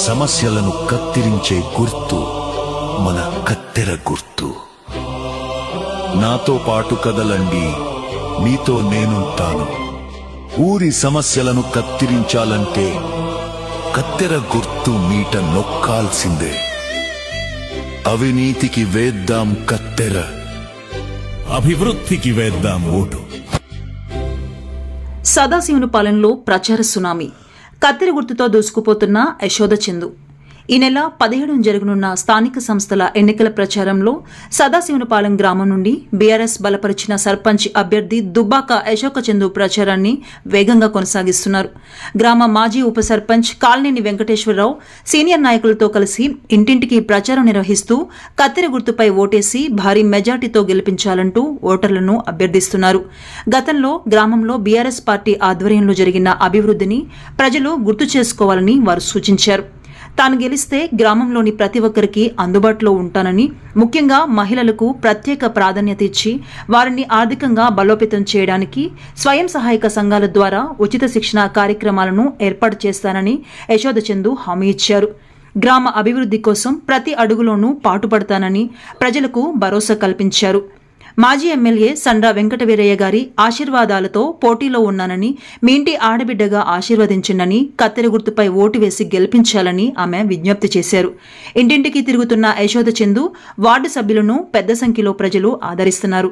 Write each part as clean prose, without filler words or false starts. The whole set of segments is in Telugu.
సమస్యలను కత్తిరించే గుర్తు మన కత్తెర గుర్తు. నాతో పాటు కదలండి, మీతో నేనుంటాను. ఊరి సమస్యలను కత్తిరించాలంటే కత్తెర గుర్తు మీట నొక్కాల్సిందే. అవినీతికి వేద్దాం కత్తెర, అభివృద్ధికి వేద్దాం ఓటు. సదాశివుని పాలనలో ప్రచార సునామీ. కత్తెర గుర్తుతో దూసుకుపోతున్న యశోద చందు. ఈ నెల 17 జరగనున్న స్థానిక సంస్థల ఎన్నికల ప్రచారంలో సదాశివనపాలెం గ్రామం నుండి బీఆర్ఎస్ బలపరిచిన సర్పంచ్ అభ్యర్థి దుబ్బాక అశోక చందు ప్రచారాన్ని వేగంగా కొనసాగిస్తున్నారు. గ్రామ మాజీ ఉప సర్పంచ్ కాలనేని వెంకటేశ్వరరావు సీనియర్ నాయకులతో కలిసి ఇంటింటికి ప్రచారం నిర్వహిస్తూ కత్తెర గుర్తుపై ఓటేసి భారీ మెజార్టీతో గెలిపించాలంటూ ఓటర్లను అభ్యర్థిస్తున్నారు. గతంలో గ్రామంలో బీఆర్ఎస్ పార్టీ ఆధ్వర్యంలో జరిగిన అభివృద్ధిని ప్రజలు గుర్తు చేసుకోవాలని వారు సూచించారు. తాను గెలిస్తే గ్రామంలోని ప్రతి ఒక్కరికి అందుబాటులో ఉంటానని, ముఖ్యంగా మహిళలకు ప్రత్యేక ప్రాధాన్యత ఇచ్చి వారిని ఆర్థికంగా బలోపేతం చేయడానికి స్వయం సహాయక సంఘాల ద్వారా ఉచిత శిక్షణ కార్యక్రమాలను ఏర్పాటు చేస్తానని యశోద చందు హామీ ఇచ్చారు. గ్రామ అభివృద్ధి కోసం ప్రతి అడుగులోనూ పాటుపడతానని ప్రజలకు భరోసా కల్పించారు. మాజీ ఎమ్మెల్యే సండ్ర వెంకటవీరయ్య గారి ఆశీర్వాదాలతో పోటీలో ఉన్నానని, మీ ఇంటి ఆడబిడ్డగా ఆశీర్వదించిందని, కత్తెర గుర్తుపై ఓటు వేసి గెలిపించాలని ఆమె విజ్ఞప్తి చేశారు. ఇంటింటికి తిరుగుతున్న యశోద చందు వార్డు సభ్యులను పెద్ద సంఖ్యలో ప్రజలు ఆదరిస్తున్నారు.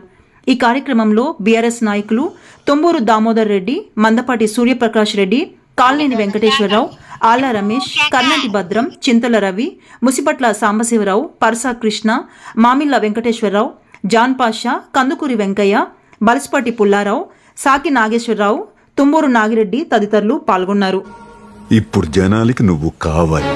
ఈ కార్యక్రమంలో బీఆర్ఎస్ నాయకులు తుంబూరు దామోదర్ రెడ్డి, మందపాటి సూర్యప్రకాష్ రెడ్డి, కాలనేని వెంకటేశ్వరరావు, ఆళ్ల రమేష్, కర్ణంటి భద్రం, చింతల రవి, ముసిపట్ల సాంబశివరావు, పరసా కృష్ణ, మామిళ్ల వెంకటేశ్వరరావు, జాన్ పాషా, కందుకూరి వెంకయ్య, బలస్పటి పుల్లారావు, సాకి నాగేశ్వరరావు, తుంబూరు నాగిరెడ్డి తదితరులు పాల్గొన్నారు. ఇప్పుడు జనాలకి నువ్వు కావాలి.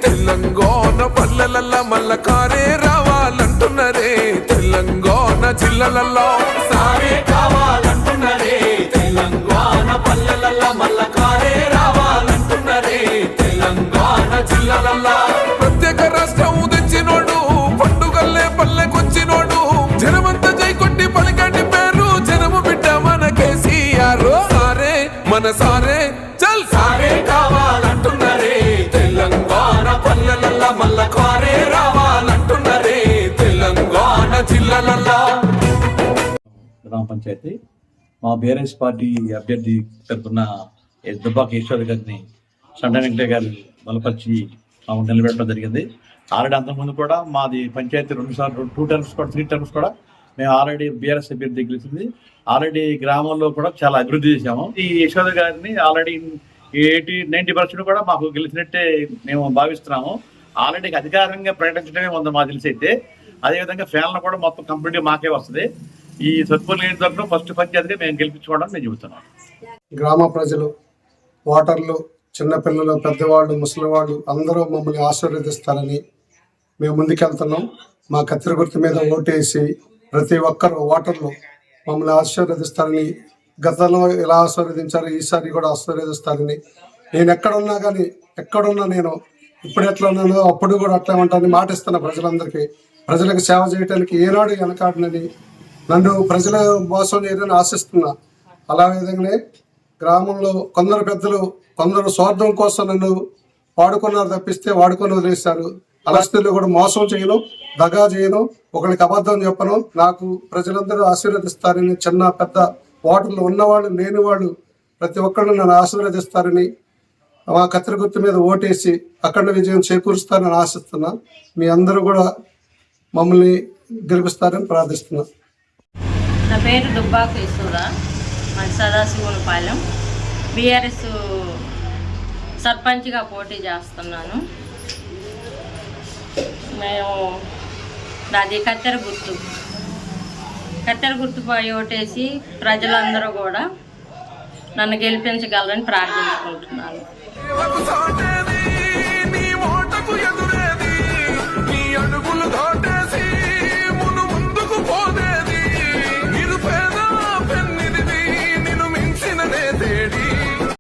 తెలంగాణ పల్లెలల్లా మల్ల కారే రావాలంటున్నరే, తెలంగాణ జిల్లలల్లో సారే కావాలంటున్నరే, తెలంగాణ పల్లెలల్లా మల్ల కారే రావాలంటున్నరే, తెలంగాణ జిల్లలల్లో ప్రత్యేక రాష్ట్రం తెచ్చినోడు, పండుగల్లే పల్లెకొచ్చినోడు, జనమంతా జై కొట్టి పలికండి పేరు, జనము బిడ్డ మన కేసీఆర్. సారే మన సారే చల్ సారే కావాలంటున్నరే, తెలంగాణ పల్లెలల్లా మల్ల కారే రావాలంటున్నరే, తెలంగాణ జిల్లలల్లా. గ్రామ పంచాయతీ మా బీఆర్ఎస్ పార్టీ అభ్యర్థి తరఫున దుబ్బాక ఈశ్వర్ గారిని సండ్ర వెంకటయ్య గారు బలపరిచి నిలబెట్టడం జరిగింది. ఆల్రెడీ అంతకుముందు కూడా మాది పంచాయతీ 2 టర్మ్స్ కూడా 3 టర్మ్స్ కూడా మేము ఆల్రెడీ బీఆర్ఎస్ అభ్యర్థి గెలిచింది. ఆల్రెడీ గ్రామంలో కూడా చాలా అభివృద్ధి చేశాము. ఈ యశోద గారిని ఆల్రెడీ 90% కూడా మాకు గెలిచినట్టే మేము భావిస్తున్నాము. ఆల్రెడీ అధికారంగా ప్రకటించడమే ఉంది మాకు తెలిసి. అయితే అదేవిధంగా ఫ్యాన్లు కూడా మొత్తం కంప్లీట్గా మాకే వస్తుంది. ఈ సత్పూర్ నియోజకవర్గంలో ఫస్ట్ పంచాయతీగా మేము గెలిపించుకోవడం మేము చెబుతున్నాం. గ్రామ ప్రజలు, ఓటర్లు, చిన్నపిల్లలు, పెద్దవాళ్ళు, ముసలివాళ్ళు అందరూ మమ్మల్ని ఆశీర్వదిస్తారని మేము ముందుకెళ్తున్నాం. మా కత్తెర గుర్తు మీద ఓటేసి ప్రతి ఒక్కరు ఓటర్లు మమ్మల్ని ఆశీర్వదిస్తారని, గతంలో ఎలా ఆశీర్వదించారో ఈసారి కూడా ఆశీర్వదిస్తారని, నేను ఎక్కడున్నా కానీ ఎక్కడున్నా నేను ఇప్పుడు ఎట్లా ఉన్నానో అప్పుడు కూడా అట్లా ఉంటానని మాటిస్తున్నా ప్రజలందరికీ. ప్రజలకు సేవ చేయడానికి ఏనాడు వెనకాడనని, నన్ను ప్రజల మోసం చేయదని ఆశిస్తున్నా. అలా విధంగానే గ్రామంలో కొందరు పెద్దలు కొందరు స్వార్థం కోసం నన్ను వాడుకున్నారు తప్పిస్తే వాడుకొని వదిలేశారు. అలాస్థితుల్లో కూడా మోసం చేయను, దగా చేయను, ఒకరికి అబద్ధం చెప్పను. నాకు ప్రజలందరూ ఆశీర్వదిస్తారని, చిన్న పెద్ద ఓటర్లు ఉన్నవాళ్ళు లేని వాళ్ళు ప్రతి ఒక్కళ్ళు నన్ను ఆశీర్వదిస్తారని, మా కత్తెర గుర్తు మీద ఓటేసి అఖండ విజయం చేకూరుస్తారని ఆశిస్తున్నా. మీ అందరూ కూడా మమ్మల్ని గెలిపిస్తారని ప్రార్థిస్తున్నా. నా పేరు దుబ్బాక ఈశ్వర, మన సదాశివనపాలెం. బీఆర్ఎస్ సర్పంచ్గా పోటీ చేస్తున్నాను. మేము నాది కత్తెర గుర్తుపై ఓటేసి ప్రజలందరూ కూడా నన్ను గెలిపించగలరని ప్రార్థించుకుంటున్నాను.